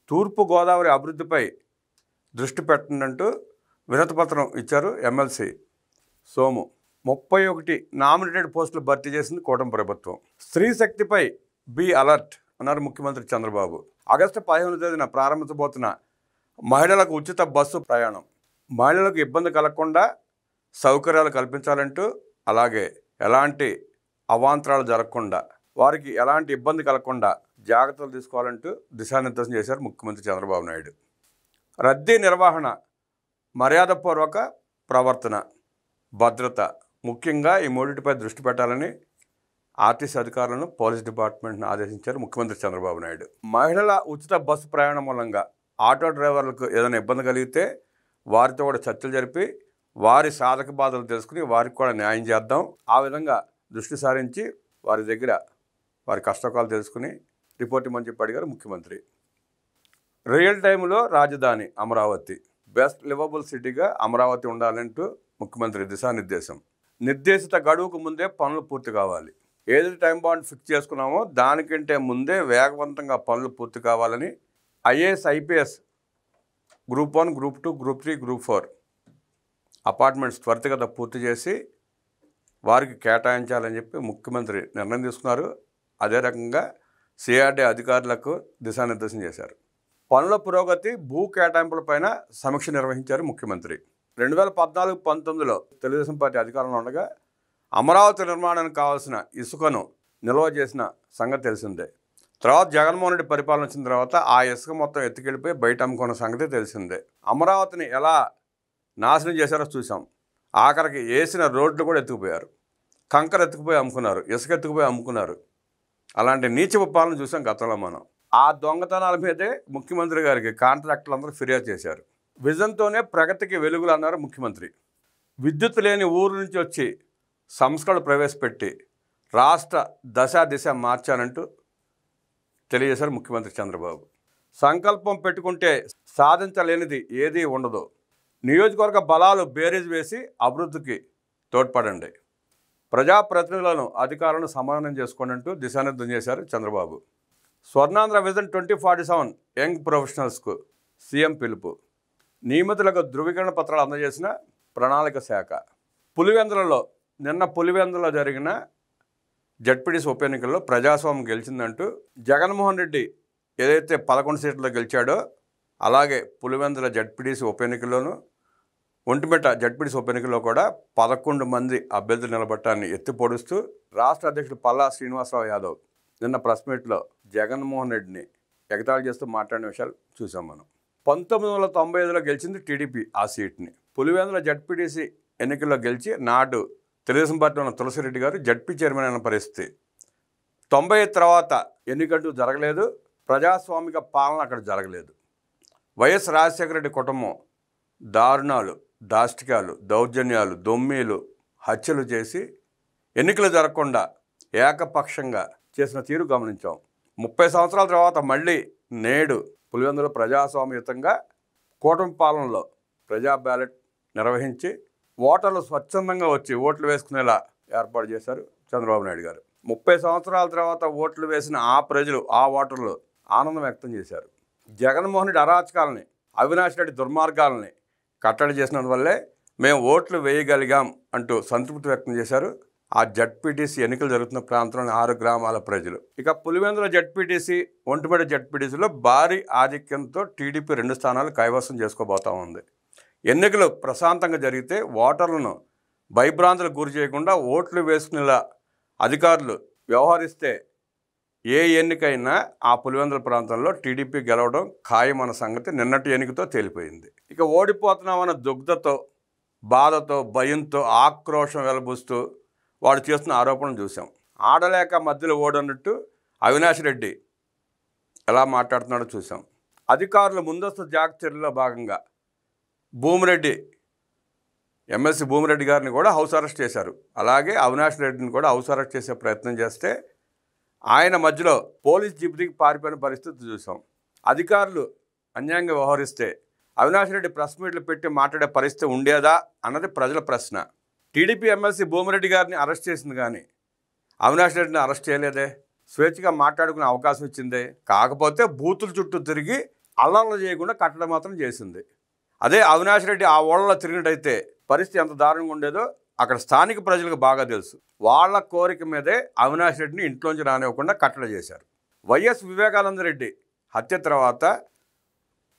తూర్పు గోదావరి అభివృద్ధిపై దృష్టి పెట్టండంటూ వినతిపత్రం ఇచ్చారు ఎమ్మెల్సీ సోము. 31 నామినేటెడ్ పోస్టులు భర్తీ చేసింది కూటమి ప్రభుత్వం. స్త్రీ శక్తిపై బీ అలర్ట్ అన్నారు ముఖ్యమంత్రి చంద్రబాబు. ఆగస్టు 15వ తేదీన ప్రారంభించబోతున్న మహిళలకు ఉచిత బస్సు ప్రయాణం, మహిళలకు ఇబ్బంది కలగకుండా సౌకర్యాలు కల్పించాలంటూ, అలాగే ఎలాంటి అవాంతరాలు జరగకుండా, వారికి ఎలాంటి ఇబ్బంది కలగకుండా జాగ్రత్తలు తీసుకోవాలంటూ దిశానిర్దేశం చేశారు ముఖ్యమంత్రి చంద్రబాబు నాయుడు. రద్దీ నిర్వహణ, మర్యాదపూర్వక ప్రవర్తన, భద్రత, ముఖ్యంగా ఈ మూడింటిపై దృష్టి పెట్టాలని ఆర్టీసీ అధికారులను, పోలీస్ డిపార్ట్మెంట్ను ఆదేశించారు ముఖ్యమంత్రి చంద్రబాబు నాయుడు. మహిళల ఉచిత బస్సు ప్రయాణం మూలంగా ఆటో డ్రైవర్లకు ఏదైనా ఇబ్బంది కలిగితే వారితో కూడా చర్చలు జరిపి వారి సాధక బాధలు తెలుసుకుని వారికి కూడా న్యాయం చేద్దాం. ఆ విధంగా దృష్టి సారించి వారి దగ్గర వారి కష్టకాలు తెలుసుకుని రిపోర్ట్ ఇవ్వమని చెప్పి అడిగారు ముఖ్యమంత్రి. రియల్ టైంలో రాజధాని అమరావతి, బెస్ట్ లివబుల్ సిటీగా అమరావతి ఉండాలంటూ ముఖ్యమంత్రి దిశానిర్దేశం. నిర్దేశిత గడువుకు ముందే పనులు పూర్తి కావాలి. ఏదైతే టైం బాండ్ ఫిక్స్ చేసుకున్నామో దానికంటే ముందే వేగవంతంగా పనులు పూర్తి కావాలని IAS, IPS group 1, group 2, group 3, group 4 apartments త్వరితగతిన పూర్తి చేసి వారికి కేటాయించాలని చెప్పి ముఖ్యమంత్రి నిర్ణయం తీసుకున్నారు. అదే రకంగా సిఆర్డీ అధికారులకు దిశానిర్దేశం చేశారు. పనుల పురోగతి, భూ కేటాయింపులపైన సమీక్ష నిర్వహించారు ముఖ్యమంత్రి. 2014-19లో తెలుగుదేశం పార్టీ అధికారంలో ఉండగా అమరావతి నిర్మాణానికి కావాల్సిన ఇసుకను నిల్వ చేసిన సంగతి తెలిసిందే. తర్వాత జగన్మోహన్ రెడ్డి పరిపాలన వచ్చిన తర్వాత ఆ ఇసుక మొత్తం ఎత్తుకెళ్ళిపోయి బయట అమ్ముకున్న సంగతి తెలిసిందే. అమరావతిని ఎలా నాశనం చేశారో చూసాం. ఆఖరికి వేసిన రోడ్లు కూడా ఎత్తుకుపోయారు, కంకర ఎత్తుకుపోయి అమ్ముకున్నారు, ఇసుక ఎత్తుకుపోయి అమ్ముకున్నారు. అలాంటి నీచపు పాలన చూసాం గతంలో మనం. ఆ దొంగతనాల మీదే ముఖ్యమంత్రి గారికి కాంట్రాక్టర్లందరూ ఫిర్యాదు చేశారు. విజన్తోనే ప్రగతికి వెలుగులు అన్నారు ముఖ్యమంత్రి. విద్యుత్ లేని ఊరు నుంచి వచ్చి సంస్కరణలు ప్రవేశపెట్టి రాష్ట్ర దిశ మార్చానంటూ తెలియజేశారు ముఖ్యమంత్రి చంద్రబాబు. సంకల్పం పెట్టుకుంటే సాధించలేనిది ఏదీ ఉండదు. నియోజకవర్గ బలాలు బేరీజ్ వేసి అభివృద్ధికి తోడ్పడండి. ప్రజాప్రతినిధులను, అధికారులను సమన్వయం చేసుకోండి అంటూ దిశానిర్దేశం చేశారు చంద్రబాబు. స్వర్ణాంధ్ర విజన్ 2047 యంగ్ ప్రొఫెషనల్స్కు సీఎం పిలుపు. నియమితులకు ధృవీకరణ పత్రాలు అందజేసిన ప్రణాళిక శాఖ. పులివెందులలో జరిగిన జడ్పీటీసీ ఉప ఎన్నికల్లో ప్రజాస్వామ్యం గెలిచిందంటూ జగన్మోహన్ రెడ్డి ఏదైతే 11 సీట్లలో గెలిచాడో అలాగే పులివెందుల జడ్పీటీసీ ఉప ఎన్నికల్లోనూ, ఒంటిమిట్ట జడ్పీటీసీ ఉప ఎన్నికల్లో కూడా 11 మంది అభ్యర్థులు నిలబట్టాన్ని ఎత్తి పొడుస్తూ రాష్ట్ర అధ్యక్షుడు పల్లా శ్రీనివాసరావు యాదవ్ నిన్న ప్రెస్ మీట్లో జగన్మోహన్ రెడ్డిని ఎగతాళి చేస్తూ మాట్లాడిన విషయాలు చూసాం మనం. 1995లో గెలిచింది టీడీపీ ఆ సీట్ని. పులివెందుల జడ్పీటీసీ ఎన్నికల్లో గెలిచి నాడు తెలుగుదేశం పార్టీ ఉన్న తులసిరెడ్డి గారు జడ్పీ చైర్మన్ అయిన పరిస్థితి. 90 తర్వాత ఎన్నికంటూ జరగలేదు, ప్రజాస్వామిక పాలన అక్కడ జరగలేదు. వైఎస్ రాజశేఖర రెడ్డి కుటుంబం దారుణాలు, దాష్టికాలు, దౌర్జన్యాలు, దొమ్మీలు, హత్యలు చేసి ఎన్నికలు జరగకుండా ఏకపక్షంగా చేసిన తీరు గమనించాం. 30 సంవత్సరాల తర్వాత మళ్ళీ నేడు పులివెందులో ప్రజాస్వామ్యయుతంగా కూటమి పాలనలో ప్రజా బ్యాలెట్ నిర్వహించి ఓటర్లు స్వచ్ఛందంగా వచ్చి ఓట్లు వేసుకునేలా ఏర్పాటు చేశారు చంద్రబాబు నాయుడు గారు. 30 సంవత్సరాల తర్వాత ఓట్లు వేసిన ఆ ప్రజలు, ఆ ఓటర్లు ఆనందం వ్యక్తం చేశారు. జగన్మోహన్ రెడ్డి అరాచకాలని, అవినాష్ రెడ్డి దుర్మార్గాలని కట్టడి చేసినందువల్లే మేము ఓట్లు వేయగలిగాం అంటూ సంతృప్తి వ్యక్తం చేశారు ఆ జడ్పీటీసీ ఎన్నికలు జరుగుతున్న ప్రాంతంలోని 6 గ్రామాల ప్రజలు. ఇక పులివెందుల జడ్పీటీసీ, ఒంటిమిట్ట జడ్పీటీసీలో భారీ ఆధిక్యంతో టీడీపీ 2 స్థానాలు కైవసం చేసుకోబోతా ఉంది. ఎన్నికలు ప్రశాంతంగా జరిగితే ఓటర్లను భయభ్రాంతులకు గురి చేయకుండా ఓట్లు వేసుకునేలా అధికారులు వ్యవహరిస్తే ఏ ఎన్నికైనా ఆ పులివెందుల ప్రాంతంలో టీడీపీ గెలవడం ఖాయమన్న సంగతి నిన్నటి ఎన్నికతో తేలిపోయింది. ఇక ఓడిపోతున్నామన్న దుగ్ధతో, బాధతో, భయంతో ఆక్రోశం వెలబుస్తూ వాడు చేస్తున్న ఆరోపణలు చూసాం. ఆడలేక మధ్యలో ఓడన్నట్టు అవినాష్ రెడ్డి ఎలా మాట్లాడుతున్నాడో చూసాం. అధికారులు ముందస్తు జాగ్రత్త చర్యల్లో భాగంగా ఎమ్మెల్సీ భూమిరెడ్డి గారిని కూడా హౌస్ అరెస్ట్ చేశారు. అలాగే అవినాష్ రెడ్డిని కూడా హౌస్ అరెస్ట్ చేసే ప్రయత్నం చేస్తే ఆయన మధ్యలో పోలీస్ జీపుకి పారిపోయిన పరిస్థితి చూసాం. అధికారులు అన్యాయంగా వ్యవహరిస్తే అవినాష్ రెడ్డి ప్రెస్ మీట్లు పెట్టి మాట్లాడే పరిస్థితి ఉండేదా అన్నది ప్రజల ప్రశ్న. టీడీపీ ఎమ్మెల్సీ భూమిరెడ్డి గారిని అరెస్ట్ చేసింది కానీ అవినాష్ రెడ్డిని అరెస్ట్ చేయలేదే. స్వేచ్ఛగా మాట్లాడుకునే అవకాశం ఇచ్చిందే. కాకపోతే బూతుల చుట్టూ తిరిగి అల్లర్లు చేయకుండా కట్టడం మాత్రం చేసింది. అదే అవినాష్ రెడ్డి ఆ ఓళ్ళలో తిరిగినట్టయితే పరిస్థితి ఎంత దారుణంగా ఉండేదో అక్కడ స్థానిక ప్రజలకు బాగా తెలుసు. వాళ్ళ కోరిక మీదే అవినాష్ రెడ్డిని ఇంట్లోంచి రానివ్వకుండా కట్టడి చేశారు. వైఎస్ వివేకానంద రెడ్డి హత్య తర్వాత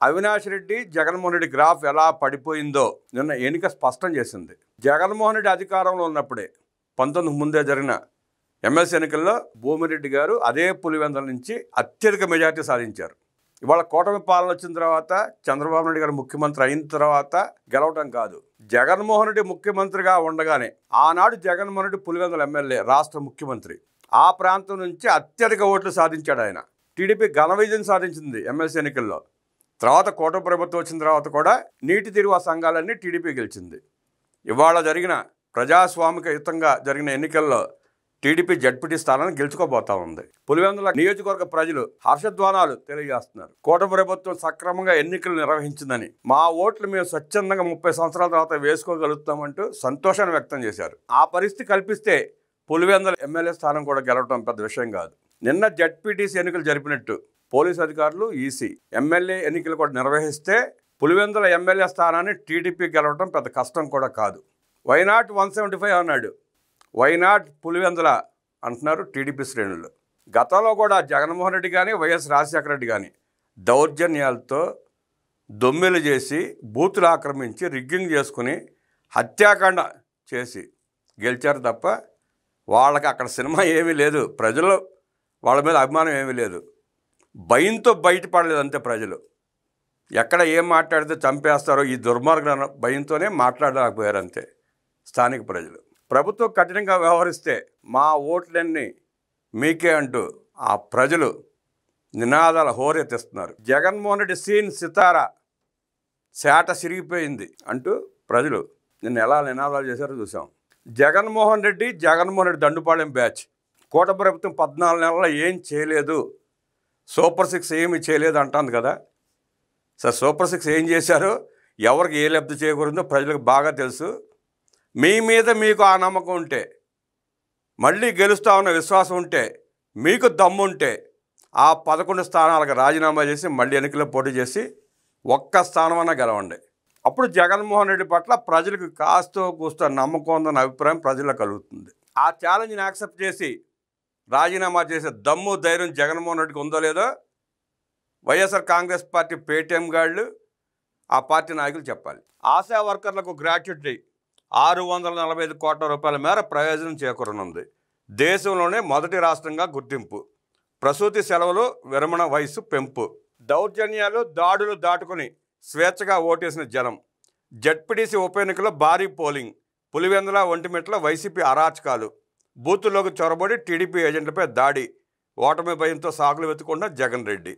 అవినాష్ రెడ్డి జగన్మోహన్ రెడ్డి గ్రాఫ్ ఎలా పడిపోయిందో నిన్న ఎన్నిక స్పష్టం చేసింది. జగన్మోహన్ రెడ్డి అధికారంలో ఉన్నప్పుడే 19 ముందే జరిగిన ఎమ్మెల్సీ ఎన్నికల్లో భూమిరెడ్డి గారు అదే పులివెందుల నుంచి అత్యధిక మెజార్టీ సాధించారు. ఇవాళ కూటమి పాలన వచ్చిన తర్వాత చంద్రబాబు నాయుడు గారు ముఖ్యమంత్రి అయిన తర్వాత గెలవటం కాదు, జగన్మోహన్ రెడ్డి ముఖ్యమంత్రిగా ఉండగానే ఆనాడు జగన్మోహన్ రెడ్డి పులివెందుల ఎమ్మెల్యే, రాష్ట్ర ముఖ్యమంత్రి, ఆ ప్రాంతం నుంచి అత్యధిక ఓట్లు సాధించాడు ఆయన. టీడీపీ ఘన విజయం సాధించింది ఎమ్మెల్సీ ఎన్నికల్లో. తర్వాత కూటమి ప్రభుత్వం వచ్చిన తర్వాత కూడా నీటి తిరుగు సంఘాలన్నీ టీడీపీ గెలిచింది. ఇవాళ జరిగిన ప్రజాస్వామికయుతంగా జరిగిన ఎన్నికల్లో టీడీపీ జడ్పీటీ స్థానాన్ని గెలుచుకోబోతా ఉంది. పులివెందుల నియోజకవర్గ ప్రజలు హర్షధ్వానాలు తెలియజేస్తున్నారు. కూటమి ప్రభుత్వం సక్రమంగా ఎన్నికలు నిర్వహించిందని, మా ఓట్లు మేము స్వచ్ఛందంగా 30 సంవత్సరాల తర్వాత వేసుకోగలుగుతామంటూ సంతోషాన్ని వ్యక్తం చేశారు. ఆ పరిస్థితి కల్పిస్తే పులివెందుల ఎమ్మెల్యే స్థానం కూడా గెలవడం పెద్ద విషయం కాదు. నిన్న జడ్పీటీసీ ఎన్నికలు జరిపినట్టు పోలీసు అధికారులు, ఈసీ ఎమ్మెల్యే ఎన్నికలు కూడా నిర్వహిస్తే పులివెందుల ఎమ్మెల్యే స్థానాన్ని టీడీపీ గెలవడం పెద్ద కష్టం కూడా కాదు. వైనాట్ 175 అన్నాడు, వైనాట్ పులివెందుల అంటున్నారు టీడీపీ శ్రేణులు. గతంలో కూడా జగన్మోహన్ రెడ్డి కానీ వైఎస్ రాజశేఖర రెడ్డి కానీ దౌర్జన్యాలతో దొమ్మెలు చేసి, బూతులు ఆక్రమించి, రిగ్గింగ్ చేసుకుని, హత్యాకాండ చేసి గెలిచారు తప్ప వాళ్ళకి అక్కడ సినిమా ఏమీ లేదు. ప్రజలు వాళ్ళ మీద అభిమానం ఏమీ లేదు. భయంతో బయటపడలేదు అంతే. ప్రజలు ఎక్కడ ఏం మాట్లాడితే చంపేస్తారో ఈ దుర్మార్గ భయంతోనే మాట్లాడలేకపోయారు అంతే స్థానిక ప్రజలు. ప్రభుత్వం కఠినంగా వ్యవహరిస్తే మా ఓట్లన్నీ మీకే అంటూ ఆ ప్రజలు నినాదాల హోరెత్తిస్తున్నారు. జగన్మోహన్ రెడ్డి సీన్ సితారా శాట సిరిగిపోయింది అంటూ ప్రజలు నిన్న ఎలా నినాదాలు చేశారో చూసాం. జగన్మోహన్ రెడ్డి దండుపాళెం బ్యాచ్ కూటమి ప్రభుత్వం 14 నెలల్లో ఏం చేయలేదు, సూపర్ 6 ఏమి చేయలేదు అంటుంది కదా. సార్, సూపర్ 6 ఏం చేశారో, ఎవరికి ఏ లబ్ధి చేకూరిందో ప్రజలకు బాగా తెలుసు. మీ మీద మీకు ఆ నమ్మకం ఉంటే, మళ్ళీ గెలుస్తామన్న విశ్వాసం ఉంటే, మీకు దమ్ముంటే ఆ 11 స్థానాలకు రాజీనామా చేసి మళ్ళీ ఎన్నికల్లో పోటీ చేసి ఒక్క స్థానమన్నా గెలవండి. అప్పుడు జగన్మోహన్ రెడ్డి పట్ల ప్రజలకు కాస్తో కూస్తో నమ్మకం ఉందన్న అభిప్రాయం ప్రజల్లో కలుగుతుంది. ఆ ఛాలెంజ్ని యాక్సెప్ట్ చేసి రాజీనామా చేసే దమ్ము, ధైర్యం జగన్మోహన్ రెడ్డికి ఉందో లేదో వైఎస్ఆర్ కాంగ్రెస్ పార్టీ పేటీఎం గాళ్ళు, ఆ పార్టీ నాయకులు చెప్పాలి. ఆశా వర్కర్లకు గ్రాట్యుటీ 645 కోట్ల రూపాయల మేర ప్రయోజనం చేకూరనుంది. దేశంలోనే మొదటి రాష్ట్రంగా గుర్తింపు. ప్రసూతి సెలవులు, విరమణ వయసు పెంపు. దౌర్జన్యాలు, దాడులు దాటుకుని స్వేచ్ఛగా ఓటేసిన జనం. జడ్పీటీసీ ఉప ఎన్నికలో భారీ పోలింగ్. పులివెందుల, ఒంటిమిట్ల వైసీపీ అరాచకాలు. బూతుల్లోకి చొరబడి టీడీపీ ఏజెంట్లపై దాడి. ఓటమి భయంతో సాకులు వెతుకున్న జగన్ రెడ్డి.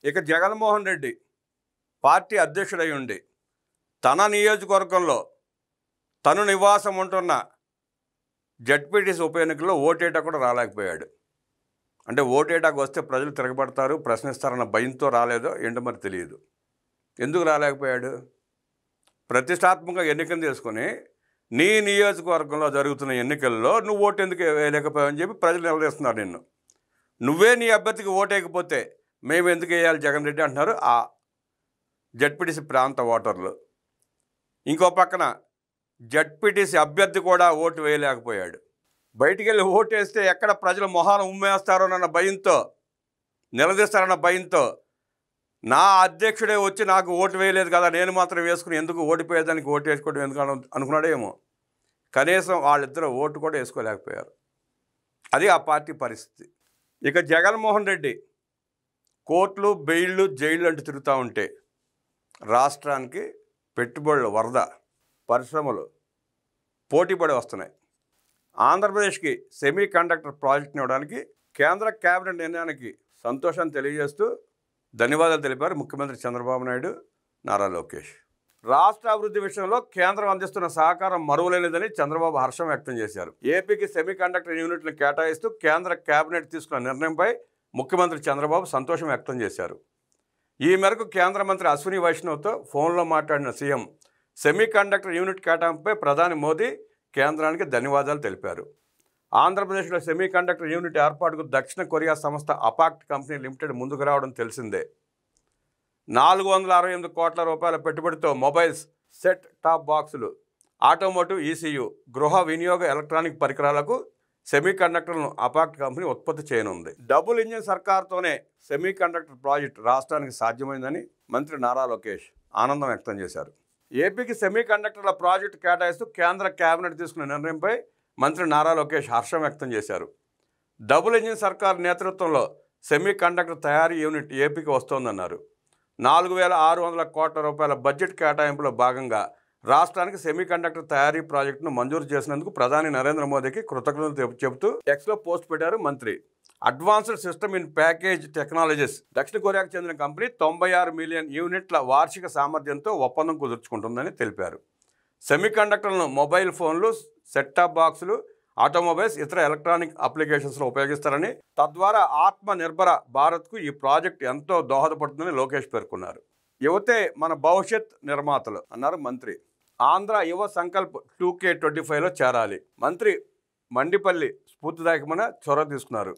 ఇక జగన్మోహన్ రెడ్డి పార్టీ అధ్యక్షుడై ఉండి తన నియోజకవర్గంలో తను నివాసం ఉంటున్న జడ్పీటీసీ ఉప ఎన్నికల్లో ఓటేటా కూడా రాలేకపోయాడు. అంటే ఓటేటాకు వస్తే ప్రజలు తిరగబడతారు, ప్రశ్నిస్తారన్న భయంతో రాలేదో ఏంటో మరి తెలియదు. ఎందుకు రాలేకపోయాడు? ప్రతిష్టాత్మకంగా ఎన్నికలు తీసుకొని నీ నియోజకవర్గంలో జరుగుతున్న ఎన్నికల్లో నువ్వు ఓటు ఎందుకు వేయలేకపోయావని చెప్పి ప్రజలు నిలదీస్తున్నారు నిన్ను. నువ్వే నీ అభ్యర్థికి ఓటేయకపోతే మేము ఎందుకు వేయాలి జగన్ రెడ్డి అంటున్నారు ఆ జడ్పీటీసీ ప్రాంత ఓటర్లు. ఇంకో పక్కన జడ్పీటీసీ అభ్యర్థి కూడా ఓటు వేయలేకపోయాడు. బయటికి వెళ్ళి ఓటేస్తే ఎక్కడ ప్రజలు మొహాన ఉమ్మేస్తారోనన్న భయంతో, నిలదీస్తారన్న భయంతో, నా అధ్యక్షుడే వచ్చి నాకు ఓటు వేయలేదు కదా, నేను మాత్రం వేసుకుని ఎందుకు ఓడిపోయేదానికి ఓటు వేసుకోవడం ఎందుకు అనుకున్నాడేమో. కనీసం వాళ్ళిద్దరూ ఓటు కూడా వేసుకోలేకపోయారు. అది ఆ పార్టీ పరిస్థితి. ఇక జగన్మోహన్ రెడ్డి కోర్టులు, బెయిళ్ళు, జైళ్ళు అంటూ తిరుగుతూ ఉంటే రాష్ట్రానికి పెట్టుబడులు వరద, పరిశ్రమలు పోటీపడి వస్తున్నాయి. ఆంధ్రప్రదేశ్కి సెమీ కండక్టర్ ప్రాజెక్ట్ని ఇవ్వడానికి కేంద్ర కేబినెట్ నిర్ణయానికి సంతోషాన్ని తెలియజేస్తూ ధన్యవాదాలు తెలిపారు ముఖ్యమంత్రి చంద్రబాబు నాయుడు, నారా లోకేష్. రాష్ట్ర అభివృద్ధి విషయంలో కేంద్రం అందిస్తున్న సహకారం మరువలేనిదని చంద్రబాబు హర్షం వ్యక్తం చేశారు. ఏపీకి సెమీ కండక్టర్ యూనిట్లను కేటాయిస్తూ కేంద్ర కేబినెట్ తీసుకున్న నిర్ణయంపై ముఖ్యమంత్రి చంద్రబాబు సంతోషం వ్యక్తం చేశారు. ఈ మేరకు కేంద్ర మంత్రి అశ్విని వైష్ణవ్తో ఫోన్లో మాట్లాడిన సీఎం సెమీ కండక్టర్ యూనిట్ కేటాయింపుపై ప్రధాని మోదీ కేంద్రానికి ధన్యవాదాలు తెలిపారు. ఆంధ్రప్రదేశ్లో సెమీ కండక్టర్ యూనిట్ ఏర్పాటుకు దక్షిణ కొరియా సంస్థ అపాక్ట్ కంపెనీ లిమిటెడ్ ముందుకు రావడం తెలిసిందే. 468 కోట్ల రూపాయల పెట్టుబడితో మొబైల్స్, సెట్ టాప్ బాక్సులు, ఆటోమోటివ్, ఈసీయూ, గృహ వినియోగ ఎలక్ట్రానిక్ పరికరాలకు సెమీకండక్టర్లను అపాక్ట్ కంపెనీ ఉత్పత్తి చేయనుంది. డబుల్ ఇంజిన్ సర్కార్తోనే సెమీకండక్టర్ ప్రాజెక్టు రాష్ట్రానికి సాధ్యమైందని మంత్రి నారా లోకేష్ ఆనందం వ్యక్తం చేశారు. ఏపీకి సెమీకండక్టర్ల ప్రాజెక్టు కేటాయిస్తూ కేంద్ర కేబినెట్ తీసుకున్న నిర్ణయంపై మంత్రి నారా లోకేష్ హర్షం వ్యక్తం చేశారు. డబుల్ ఇంజిన్ సర్కార్ నేతృత్వంలో సెమీకండక్టర్ తయారీ యూనిట్ ఏపీకి వస్తోందన్నారు. 4,600 కోట్ల రూపాయల బడ్జెట్ కేటాయింపులో భాగంగా రాష్ట్రానికి సెమీకండక్టర్ తయారీ ప్రాజెక్టును మంజూరు చేసినందుకు ప్రధాని నరేంద్ర మోదీకి కృతజ్ఞతలు చెబుతూ ఎక్స్లో పోస్ట్ పెట్టారు మంత్రి. Advanced system in package technologies దక్షిణ కొరియాకు చెందిన కంపెనీ 96 మిలియన్ యూనిట్ల వార్షిక సామర్థ్యంతో ఒప్పందం కుదుర్చుకుంటుందని తెలిపారు. సెమీకండక్టర్లను మొబైల్ ఫోన్లు, సెట్ టాప్ బాక్సులు, ఆటోమొబైల్స్, ఇతర ఎలక్ట్రానిక్ అప్లికేషన్స్లో ఉపయోగిస్తారని, తద్వారా ఆత్మ నిర్భర భారత్కు ఈ ప్రాజెక్ట్ ఎంతో దోహదపడుతుందని లోకేష్ పేర్కొన్నారు. యువతే మన భవిష్యత్ నిర్మాతలు అన్నారు మంత్రి. ఆంధ్ర యువ సంకల్ప్ 2K25లో చేరాలి. మంత్రి మండిపల్లి స్ఫూర్తిదాయకమైన చొరవ తీసుకున్నారు.